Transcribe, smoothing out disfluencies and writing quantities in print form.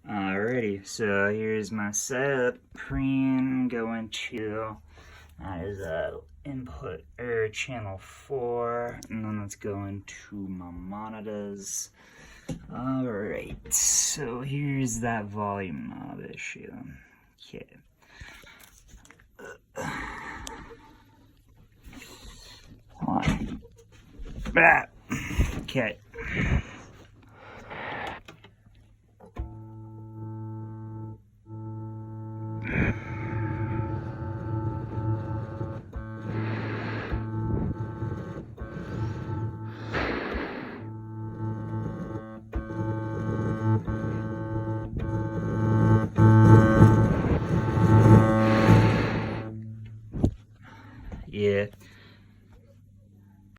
Alrighty, so here's my setup. Preamp going to that is input or channel 4, and then let's go into my monitors. Alright, so here's that volume knob issue. Okay. One. Okay. Yeah,